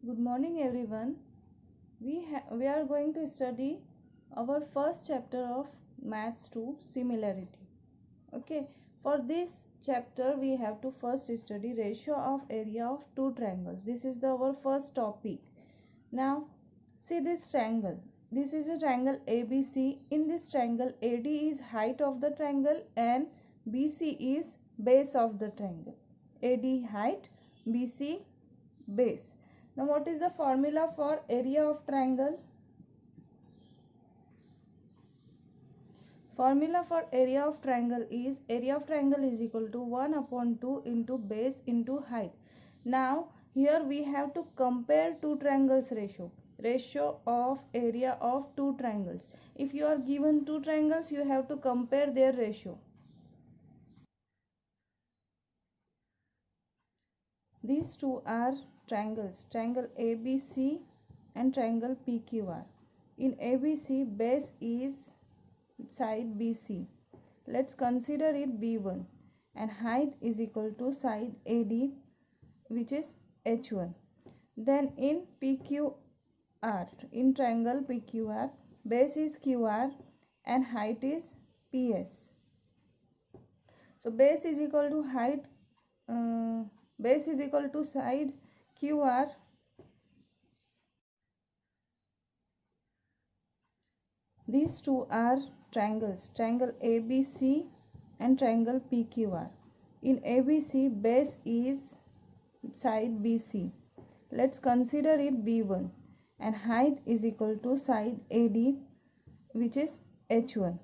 Good morning everyone. We are going to study our first chapter of Maths 2 Similarity. Okay, for this chapter we have to first study ratio of area of two triangles. This is our first topic. Now see this triangle. This is a triangle ABC. In this triangle AD is height of the triangle and BC is base of the triangle. AD height, BC base. Now what is the formula for area of triangle? Formula for area of triangle is equal to 1 upon 2 into base into height. Now here we have to compare two triangles ratio of area of two triangles. If you are given two triangles, you have to compare their ratio. These two are triangles, triangle ABC and triangle PQR. In ABC, base is side BC. Let's consider it B1 and height is equal to side AD, which is H1. Then in PQR, in triangle PQR, base is QR and height is PS. So base is equal to height, base is equal to side QR. These two are triangles, triangle ABC and triangle PQR. In ABC, base is side BC. Let's consider it B1 and height is equal to side AD, which is H1.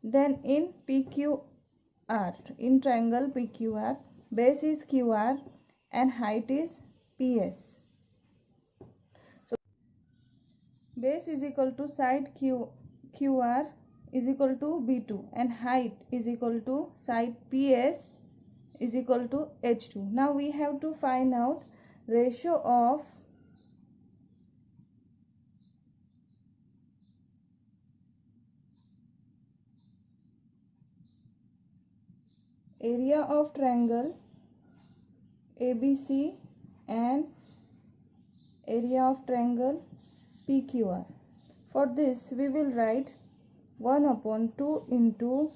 Then in PQR, in triangle PQR, base is QR and height is PS. So base is equal to side QR is equal to B2 and height is equal to side PS is equal to H2. Now we have to find out ratio of area of triangle ABC and area of triangle PQR. For this we will write 1 upon 2 into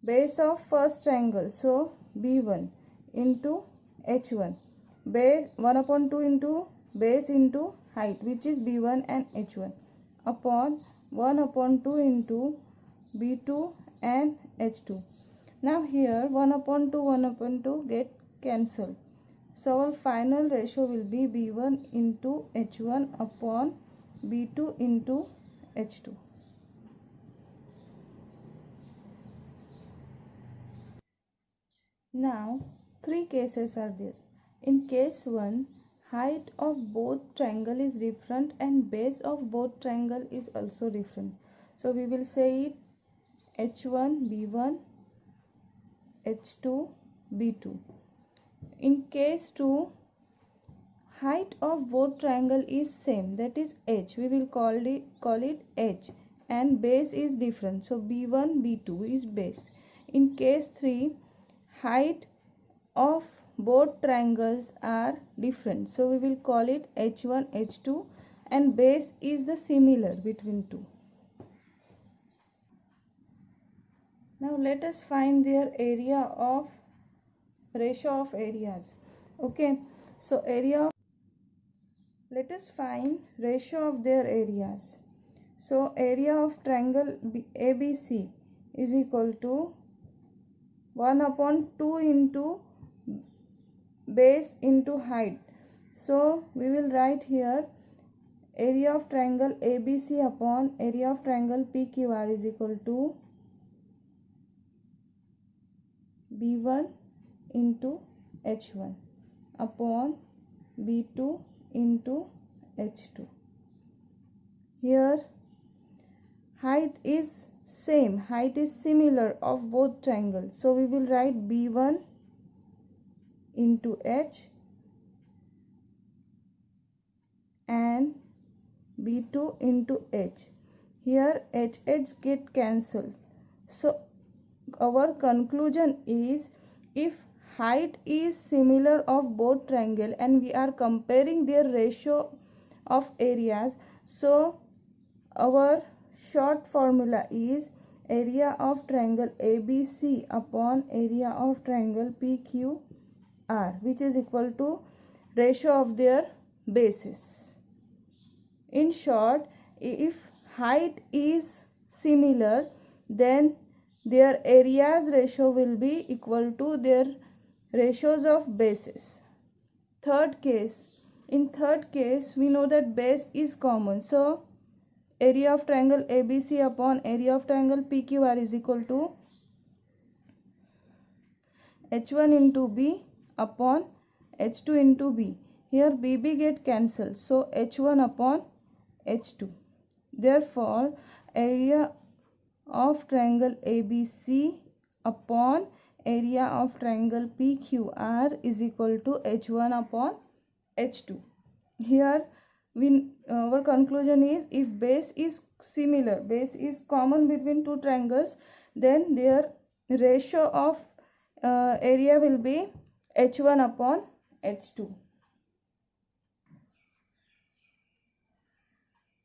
base of first triangle, so B1 into H1, base 1 upon 2 into base into height, which is B1 and H1, upon 1 upon 2 into B2 and H2. Now here 1 upon 2 get cancelled. So our final ratio will be B1 into H1 upon B2 into H2. Now three cases are there. In case 1, height of both triangle is different and base of both triangle is also different. So we will say it H1 B1, H2 B2. In case 2, height of both triangle is same, that is H. We will call it H, and base is different, so B1 B2 is base. In case 3, height of both triangles are different, so we will call it H1 H2, and base is the similar between two. Now let us find their area of ratio of areas. Okay, so let us find ratio of their areas. So area of triangle ABC is equal to 1 upon 2 into base into height. So we will write here area of triangle ABC upon area of triangle PQR is equal to B1 into H1 upon B2 into H2. Here height is same, height is similar of both triangles, so we will write B1 into H and B2 into H. Here H get cancelled, so our conclusion is if height is similar of both triangle and we are comparing their ratio of areas, so our short formula is area of triangle ABC upon area of triangle PQR, which is equal to ratio of their bases. In short, if height is similar, then their areas ratio will be equal to their ratios of bases. In third case, we know that base is common. So, area of triangle ABC upon area of triangle PQR is equal to H1 into B upon H2 into B. Here BB get cancelled. So, H1 upon H2. Therefore, area of triangle ABC upon area of triangle PQR is equal to H1 upon H2. Here our conclusion is, if base is similar, base is common between two triangles, then their ratio of area will be H1 upon H2.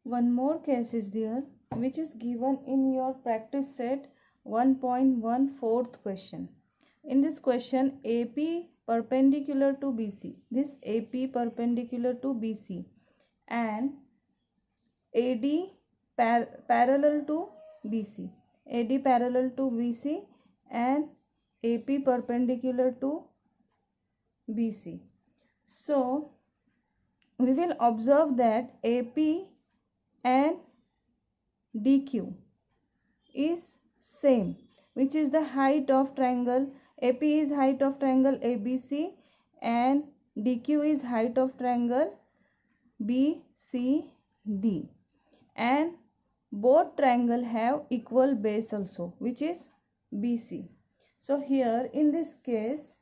One more case is there, which is given in your practice set 1.1 fourth question. In this question, AP perpendicular to BC, this AP perpendicular to BC and AD parallel to BC, AD parallel to BC and AP perpendicular to BC. So, we will observe that AP and DQ is same, which is the height of triangle. AP is height of triangle ABC and DQ is height of triangle BCD, and both triangle have equal base also, which is BC. So here in this case,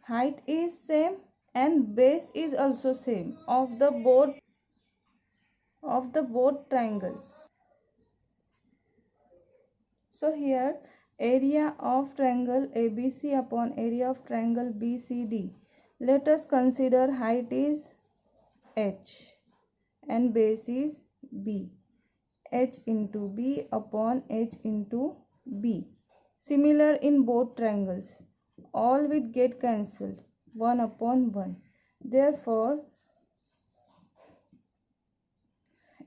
height is same and base is also same of the both triangles. So here area of triangle ABC upon area of triangle BCD. Let us consider height is H and base is B. H into B upon H into B. Similar in both triangles. All will get cancelled. 1 upon 1. Therefore,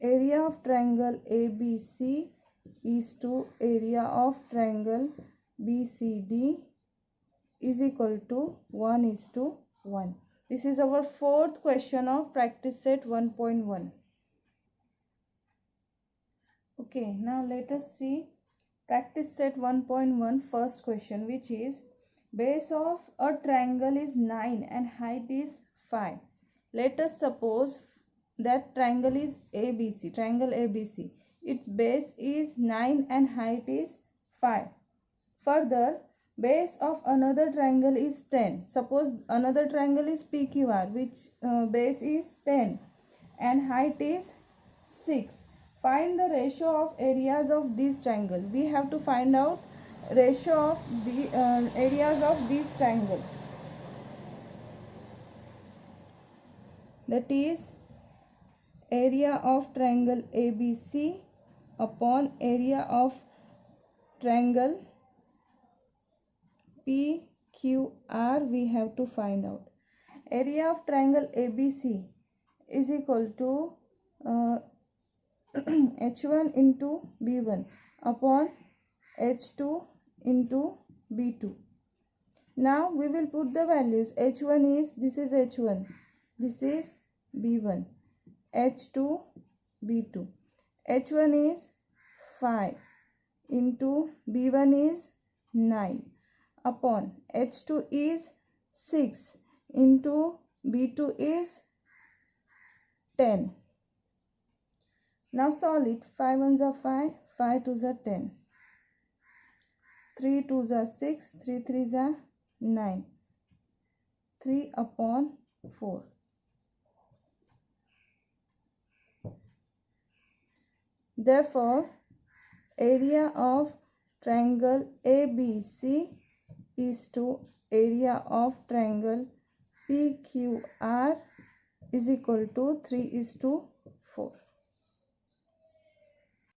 area of triangle ABC is to area of triangle BCD is equal to 1:1. This is our fourth question of practice set 1.1. Okay, now let us see practice set 1.1 first question, which is base of a triangle is 9 and height is 5. Let us suppose that triangle is ABC, triangle ABC. Its base is 9 and height is 5. Further, base of another triangle is 10. Suppose another triangle is PQR, which base is 10 and height is 6. Find the ratio of areas of this triangle. We have to find out ratio of the areas of this triangle. That is area of triangle ABC upon area of triangle PQR we have to find out. Area of triangle ABC is equal to H1 into B1 upon H2 into B2. Now we will put the values. H1 is, this is H1, this is B1, H2 B2. H1 is 5 into B1 is 9 upon H2 is 6 into B2 is 10. Now solve it. 5 ones are 5, 5 twos are 10, 3 twos are 6, 3 threes are 9, 3 upon 4. Therefore, area of triangle ABC is to area of triangle PQR is equal to 3 is to 4.